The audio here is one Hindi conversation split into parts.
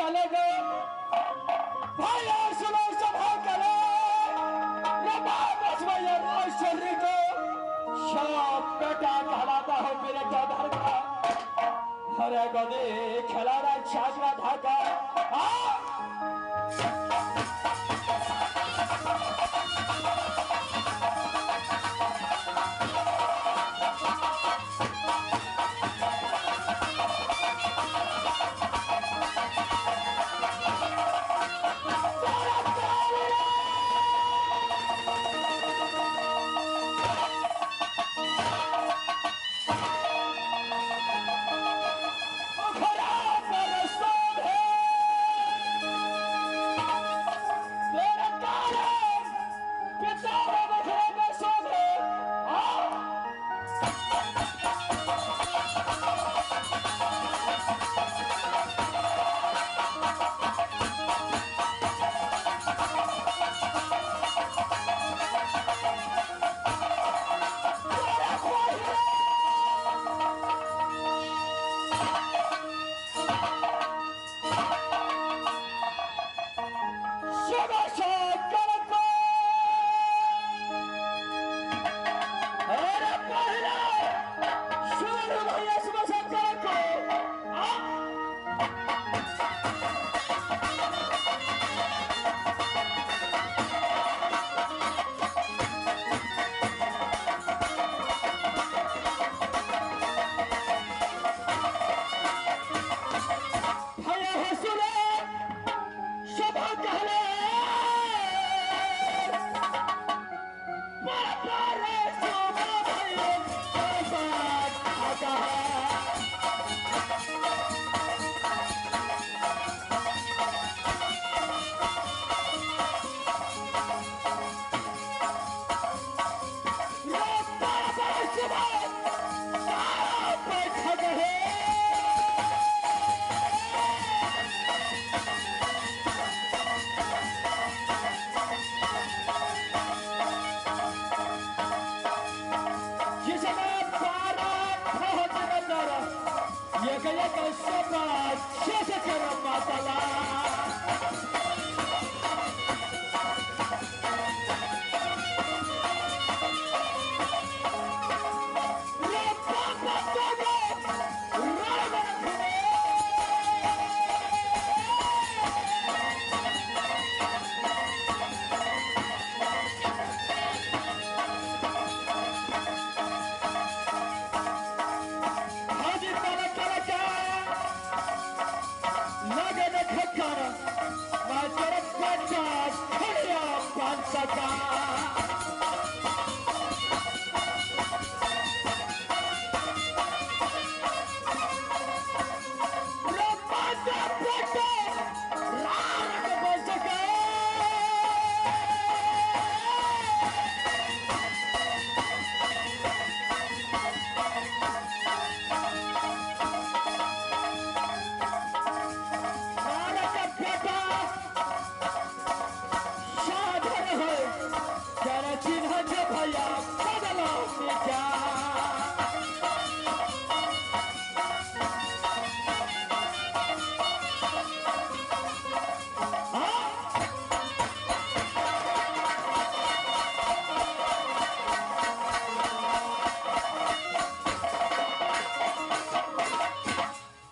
कहले गो भाई सुनो सभा करे रबा बसवैया राष्ट्री को सब बेटा कहलाता हो मेरे चौधर का हरे गदे खिलाड़ा छाछरा धाका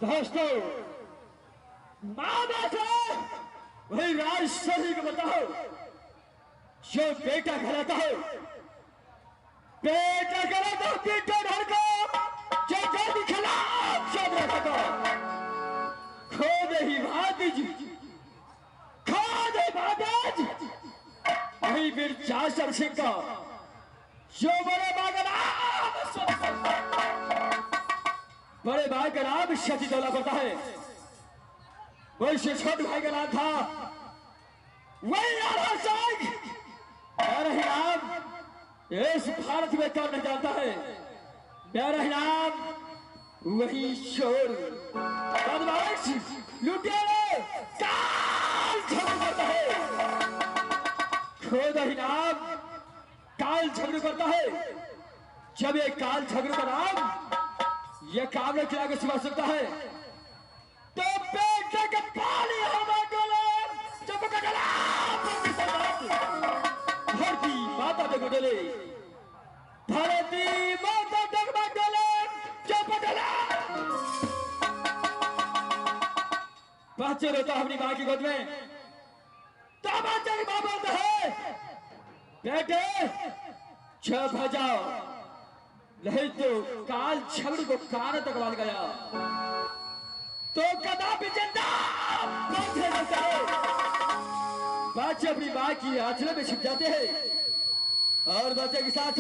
दोस्तों माँ बाप वही राज सही को बताओ जो बेटा कहलाता है बेटा कहलाता है बेटा धर को जो जाति खिलाफ शब्द रखता खोद ही भातीज वही फिर चाचर सिंह का जो बड़े भाई का नाम शशि दौला पड़ता है वही से छोटे भाई का नाम था वही नाम इस भारत में कौन नहीं जानता है मेरा नाम वही शोर बदमाश लुटेरे काल झगड़ करता है खुद ही नाम काल झगड़ करता है जब ये काल झगड़ का नाम यह काम न चला के सिखा सकता है तो तक पानी हवा डोले जब गगला धरती माता जग डोले धरती माता जग डोले जब गगला बच्चे रोता अपनी माँ की गोद में तब तेरी माँ बोलता है बेटे छह भजाओ नहीं तो काल छगड़ को कान तक बांध गया तो कदापि जिंदा बच्चे अपनी माँ की आंचलों में छिप जाते हैं और बच्चे के साथ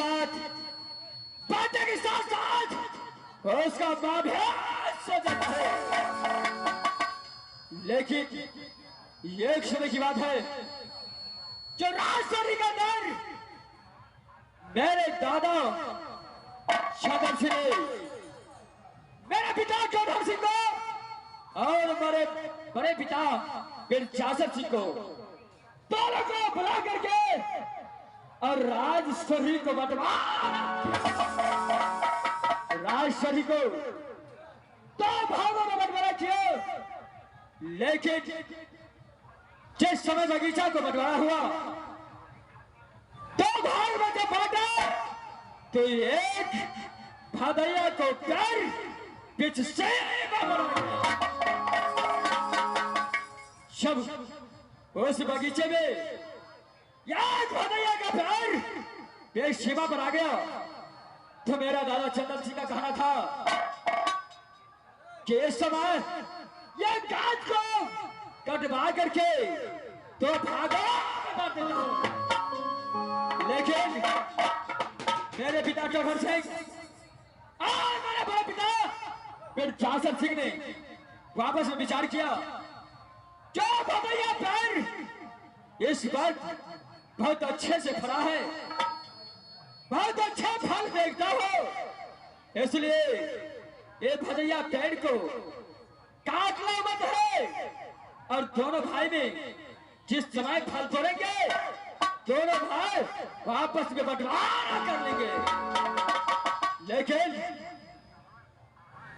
उसका माँ भी सो जाता है। लेकिन ये एक समय की बात है जो राजस्थानी का अंदर मेरे दादा शादर सिंह ने मेरे पिता चौधर सिंह को और मेरे बड़े पिता बिरजासर सिंह को दोनों को बुला करके और राजस्थानी को राजस्थानी को दो भागों में बंटवारा किया। लेकिन जिस समय बगीचा को बंटवारा हुआ दो भाग में जब बांटा तो एक भदैया को कर बीच से जब उस बगीचे में एक भदैया का पैर बेश सीमा पर आ गया तो मेरा दादा चंदन सिंह का कहना था कि इस समय ये गाछ को कटवा करके तो भागो लेकिन मेरे पिता चौधर सिंह और मेरे बड़े पिता बिरजासर सिंह ने वापस में विचार किया जो भदैया पेड़ इस वक्त बहुत अच्छे से फरा है बहुत अच्छा फल देखता हो इसलिए ये भदैया पेड़ को काटना मत है और दोनों भाई में जिस समय फल तोड़ेंगे दोनों भाई वापस में बंटवारा कर लेंगे। लेकिन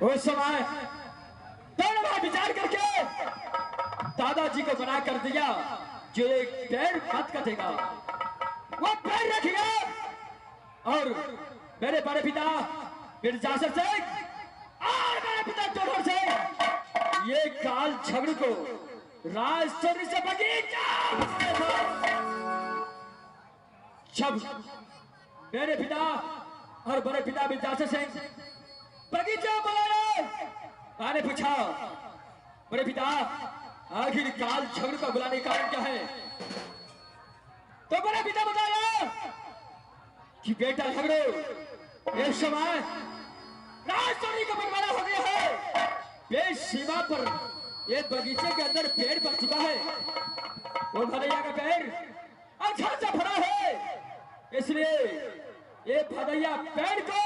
उस समय दोनों भाई विचार करके दादाजी को मना कर दिया जो एक पेड़ मत कटेगा वो पेड़ रखेगा और मेरे बड़े पिता बिरजासर सिंह और मेरे पिता चौधर सिंह ये काल झगड़ को राजस्थानी से बगीचा जब मेरे पिता और बड़े पिता बिरजासर सिंह बगीचा बुलाया मैंने पूछा बड़े पिता आखिर काल झगड़ को बुलाने का कारण क्या है तो बड़े पिता बताया कि बेटा झगड़ो इस समय राजस्थानी का बंटवारा हो गया है बेश सीमा पर ये बगीचे के अंदर पेड़ पड़ चुका है वो भदैया का पेड़ अच्छा अच्छा फरा है इसलिए ये भदैया पेड़ को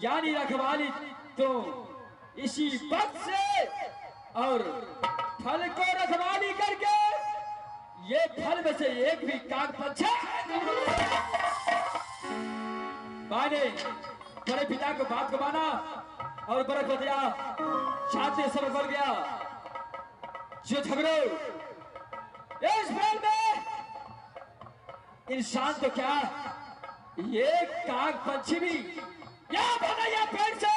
यानी रखवाली तो इसी वक्त से और फल को रखवाली करके ये फल में से एक भी काग पच्छा माने बड़े पिता को बात को माना और बड़ा भदैया शादी समय बढ़ गया जो झगड़ो इस पेड़ में इंसान तो क्या ये काग पंछी भी या भदैया पेड़ से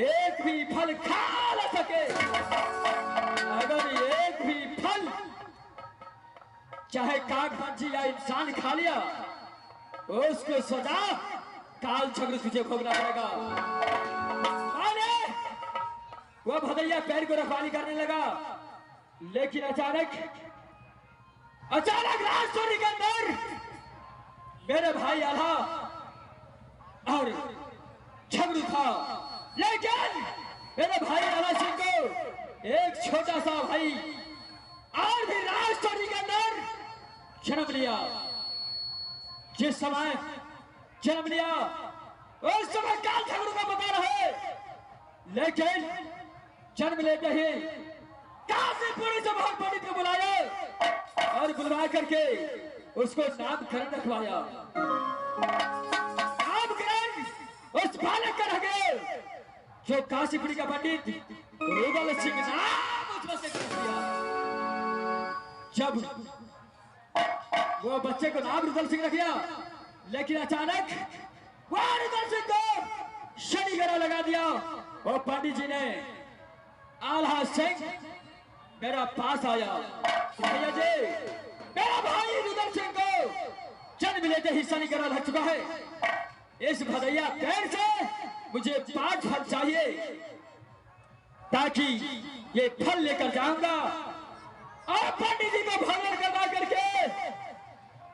एक भी फल खा न सके अगर एक भी फल चाहे काग पंछी या इंसान खा लिया उसको सजा काल झगड़ तुझे भोगना पड़ेगा। वह भदैया पेड़ को रखवाली करने लगा लेकिन अचानक राजस्थानी के अंदर मेरे भाई आला और झगड़ू था लेकिन मेरे भाई आला सिंह को एक छोटा सा भाई और भी राजस्थानी के अंदर जन्म लिया जिस समय जन्म लिया उस समय काल झगड़ू का बता रहे लेकिन जन्म लेते ही काशीपुरी से बहुत पंडित को बुलाया और बुलवा करके उसको नामकरण रखवाया। नामकरण बालक का रह गए जो काशीपुरी का पंडित रुदल सिंह नाम हाथ से कर दिया। जब वो बच्चे को नाम रुदल सिंह रख दिया, लेकिन अचानक वह रुदल सिंह को शनि ग्रह लगा दिया। और पंडित जी ने आल्हा सिंह मेरा पास आया, भैया जी मेरा भाई रुदल सिंह को जन्म लेते ही शनि ग्रह लग चुका है। इस भदैया पेड़ से मुझे 5 फल चाहिए, ताकि ये फल लेकर जाऊंगा और पंडित जी को भंवर करवा करके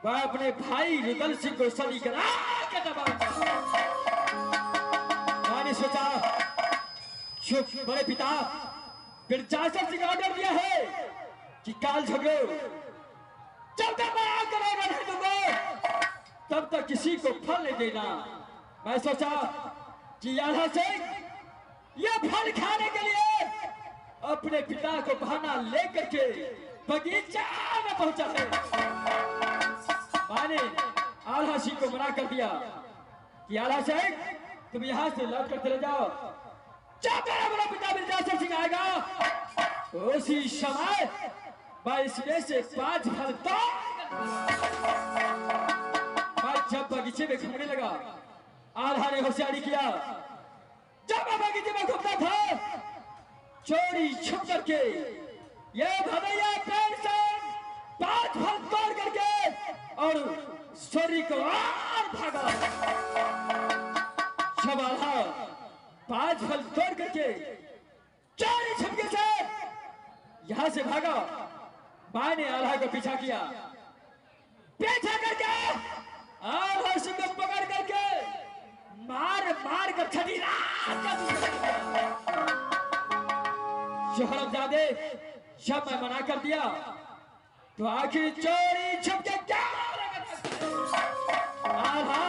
वह अपने भाई रुदल सिंह को शनि ग्रह के दबाऊंगा। मैंने सोचा चुप, बड़े पिता बिरजासर सिंह ऑर्डर दिया है कि काल झगड़ो जब तक मैं आकर ऑर्डर नहीं दूंगा तब तक किसी को फल नहीं देना। मैं सोचा कि आल्हा सिंह ये फल खाने के लिए अपने पिता को बहाना लेकर के बगीचा में पहुंचा है। मैंने आल्हा सिंह को मना कर दिया कि आल्हा सिंह तुम यहां से लौट कर चले जाओ, जब मेरा बड़ा पिता बिरजासर सिंह आएगा उसी समय मैं इसमें से 5 फल मैं जब बगीचे में घूमने लगा, आल्हा ने होशियारी किया। जब मैं बगीचे में घूमता था चोरी छुप करके ये भदैया पेड़ से 5 फल तोड़ करके और सोरी को और भागा। जब आल्हा 5 फल तोड़ करके चोरी छुपके से यहां से भागा, मैंने आल्हा को पीछा किया, पीछा करके आल्हा सिंह को पकड़ करके मार मार कर छठी रात शोहरजादे जब मैं मना कर दिया तो आखिर चोरी छुप के क्या आल्हा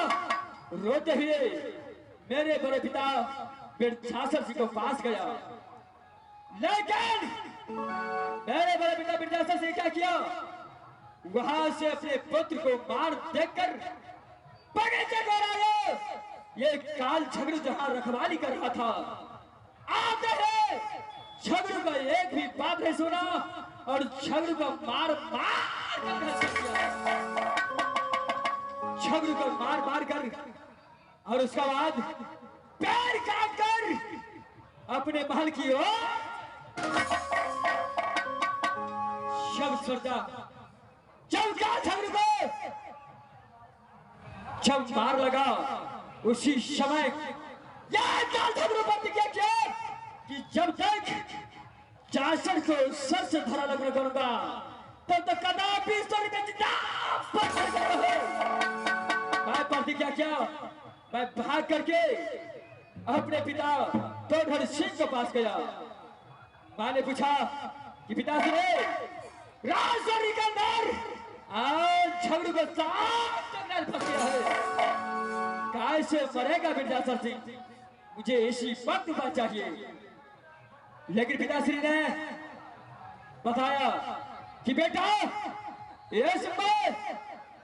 रोते हुए मेरे बड़े पिता बिरजासर सिंह को पास गया। लेकिन मेरे बड़े पिता बिरजासर सिंह क्या किया, वहां से अपने पुत्र को मार देखकर बगीचे को आया। ये काल झगड़ू जहां रखवाली कर रहा था, आते हैं झगड़ू का एक भी बात नहीं सुना और झगड़ू को मार मार कर झगड़ू को मार मार कर और उसका बाद पैर काट कर अपने महल की ओर शब्द सोचा। जब का झगड़ू को जब मार लगा उसी समय झगड़ू प्रतिज्ञा किया कि जब तक चाचड़ को सर से धरा लगना करूंगा तब तक कदापि स्वर्ग में जिंदा मैं प्रतिज्ञा किया। मैं भाग करके अपने पिता तोड़धड़ सिंह के पास गया। मैंने पूछा कि पिताश्री राजौरी के अंदर आज झगड़ू को साफ टकराल फंस गया है, कैसे मरेगा बिरजासर सिंह, मुझे ऐसी बात चाहिए। लेकिन पिताश्री ने बताया कि बेटा इस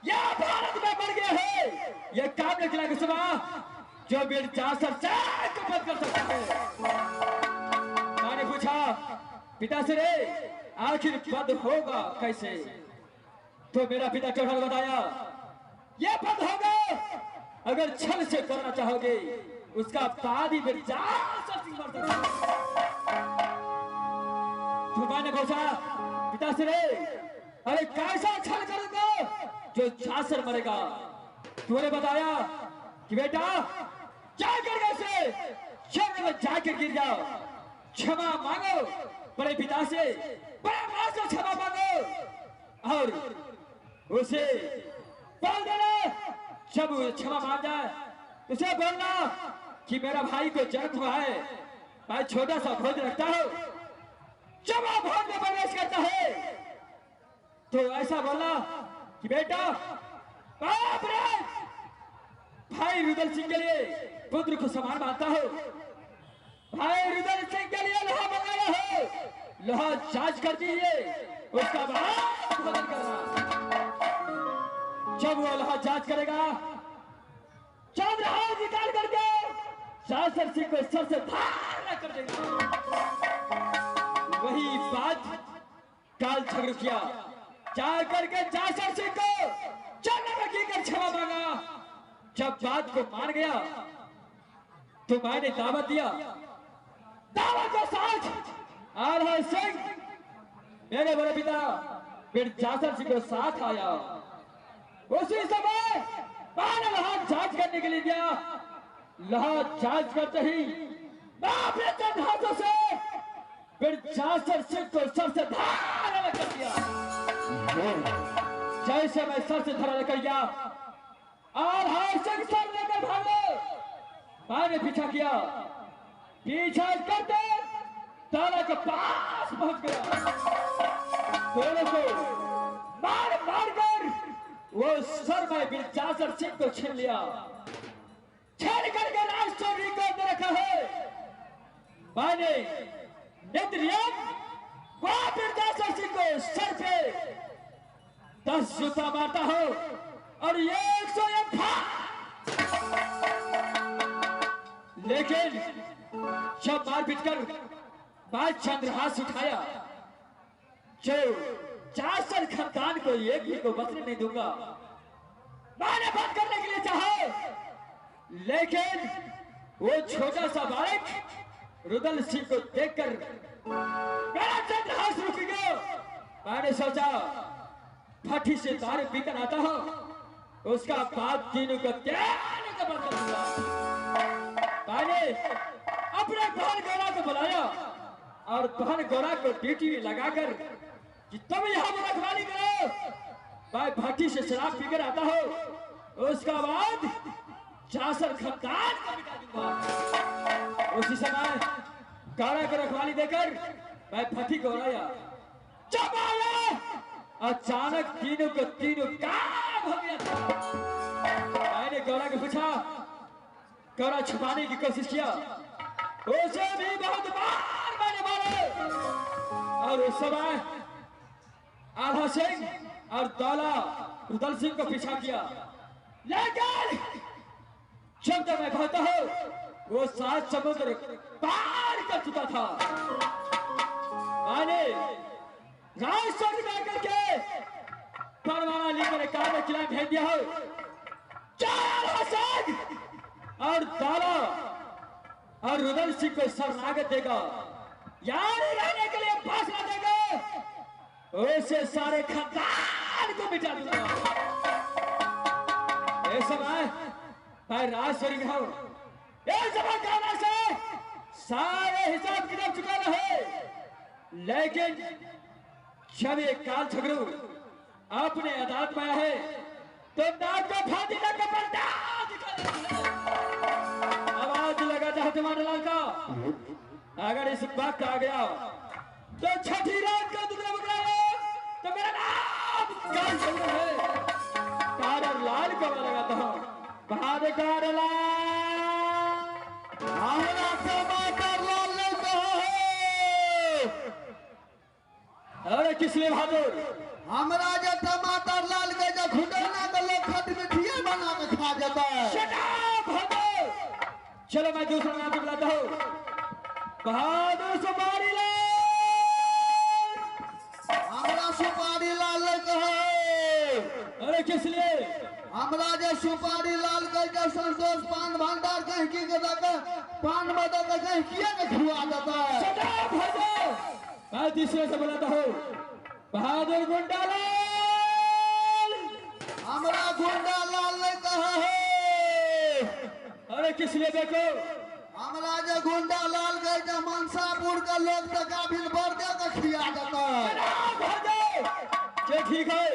यह भारत में बढ़ गया है, यह काम निकला कि सुबह जो बिरजासर सिंह को बंद कर सकता है। मैंने पूछा पिताश्री आखिर बंद होगा कैसे, तो मेरा पिता टोटल बताया यह बंद होगा अगर छल से करना चाहोगे उसका बाद ही बिरजासर सिंह मर सकता है। तो मैंने पूछा पिताश्री अरे कैसा छल करूंगा जो जासर मरेगा। तूने बताया कि बेटा क्या करने से क्षमा में जाकर गिर जाओ, क्षमा मांगो बड़े पिता से, बड़े मां से क्षमा मांगो और उसे बोल देना जब क्षमा मांग जाए उसे बोलना कि मेरा भाई को जन्म हुआ है, मैं छोटा सा भोज रखता हूं, जब आप भोज में प्रवेश करता है तो ऐसा बोलना कि बेटा बाप रे भाई रुदल सिंह के लिए पुत्र को समान मानता हो, भाई रुदल सिंह के लिए लोहा मंगाया हो, लोहा जांच कर दीजिए उसका बाद भोजन करना। जब वो लोहा जांच करेगा चंद्रहार निकाल करके जासर सिंह को सर से धार कर देगा। वही बात काल झगड़ किया, जा करके जासर सिंह को चलने में गिर क्षमा मांगा। जब बात को मान गया तो मैंने दावत दिया, दावत के साथ आल्हा सिंह मेरे बड़े पिता फिर जासर सिंह को साथ आया। उसी समय मैंने वहां जांच करने के लिए गया। लहा जांच करते ही अपने चंद हाथों से फिर जासर सिंह को सर से धड़ कर दिया। जैसे मैं सर से धड़ कर गया और सिंह सर लेकर भागे। मैंने पीछा किया, पीछा करते ताला के पास पहुंच गया। दोनों को मार मार कर वो सर में भी जासर सिंह को छीन लिया। छीन करके राष्ट्र रिकॉर्ड में रखा है। मैंने फिर जासर सिंह को सर पे 10 जूता मारता हो और ये 101 लेकिन जब मार पीट कर मैं चंद्रहास उठाया, जो जासर खानदान को एक ही को बचने नहीं दूंगा। मैंने बात करने के लिए चाहा, लेकिन वो छोटा सा बालक रुदल सिंह को देखकर मेरा चंद्रहास रुक गया। मैंने सोचा भट्टी से दारू पीकर आता हो, उसका बाप तीनों को बंद कर दूंगा। मैंने अपने बहन गोरा को बुलाया और बहन गोरा को ड्यूटी में लगाकर कि तुम यहाँ रखवाली करो, मैं भट्टी से शराब पीकर आता हो, उसका बाद जासर खानदान को मिटा दूंगा। उसी समय गोरा को रखवाली देकर मैं भट्टी को उड़ाया। जब आया अचानक तीनों को तीनों काम हो गया था। मैंने गोरा को पूछा, गोरा छुपाने की कोशिश किया, उसे भी बहुत बार मैंने मारा। और उस समय आल्हा सिंह और दौला रुदल सिंह को पीछा किया, लेकिन जब तक मैं कहता हूं वो 7 समुद्र पार कर चुका था। मैंने राजस्व में करके परवाना लेकर कार में किला भेज दिया हो। और दौला और रुदल सिंह को शरणागत देगा, यार रहने के लिए फैसला देगा, उसे सारे खानदान को मिटा दूंगा। इस समय मैं राजश्री में हूं। इस समय कहने से सारे हिसाब किताब चुका रहे, लेकिन जब ये काल झगड़ू अपने अदालत में है तो नाक को फांदी ना कपड़ा आवाज लगा था तुम्हारे लाल का। अगर इस वक्त आ गया तो छठी रात का दूसरा बकरा तो मेरा नाम काल झगड़ू है। कार लाल को मैं लगाता हूँ, बहादुर कार लाल, हमारा टमाटर लाल लड़का है। अरे किसलिए बहादुर? हमरा जो टमाटर लाल के जो खुदना के लोग खट मिठिया बना के खा जाता है। शट अप बहादुर। चलो मैं दूसरा नाम बुलाता हूँ, बहादुर सुपारी लाल। हमरा सुपारी लाल कहे। अरे किस लिए? हमरा जो सुपारी लाल के जो संतोष पान भंडार कहीं की के दके पान मदद के कहीं किया के खुआ देता है। शट अप बहादुर। मैं तीसरे से बुलाता हूँ, बहादुर गुंडा लाल। हमरा गुंडा लाल ने कहा है। अरे किस लिए देखो? हमरा जो गुंडा लाल के जो मनसापुर का लोग तो काफिल भर दे के खिया देता है। चल ठीक है,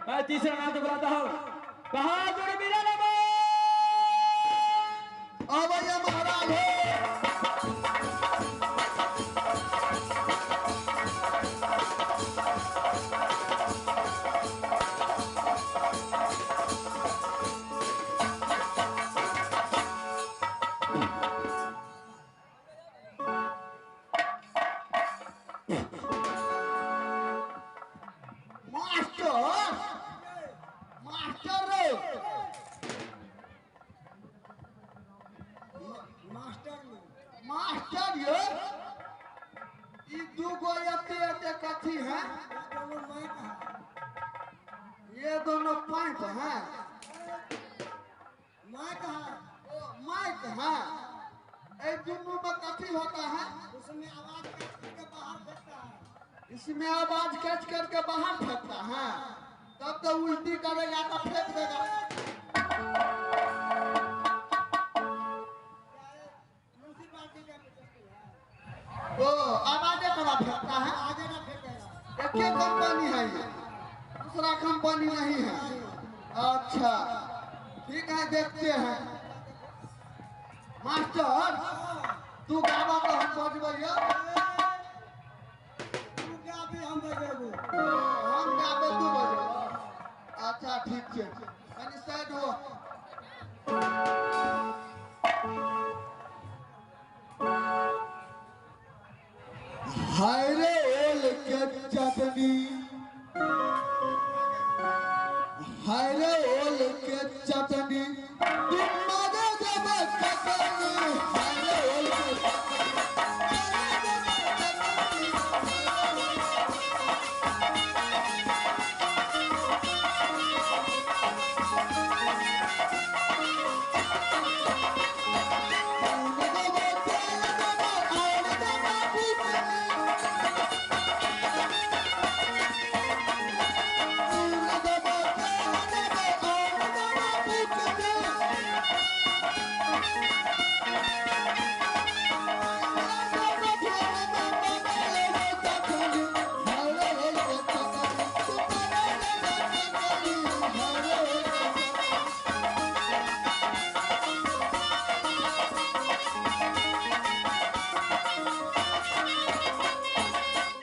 मैं तीसरा नाम तो बुलाता हूँ, बहादुर मीरा नमो। अब ये महाराज है। मास्टर ये दू गो एते एते कथी है? है? माइक है, माइक है। ए दोनों में कथी होता है? उसमें आवाज कैच करके बाहर फेंकता है। इसमें आवाज कैच करके बाहर फेंकता है, तब तो उल्टी करेगा तो फेंक देगा। म्यूनसिपालिटी का मिनिस्ट्री है, तो आवाजे करा फेंकता है। आगे ना फेंकेगा। एक ही कंपनी है ये, दूसरा कंपनी नहीं है। अच्छा ठीक है, देखते हैं। मास्टर तू गावा तो हम बजबैया, तू क्या भी हम बजेबू। हम गावे तू बजे। अच्छा ठीक है, कनी साइड हो। हाय रे ओल के चटनी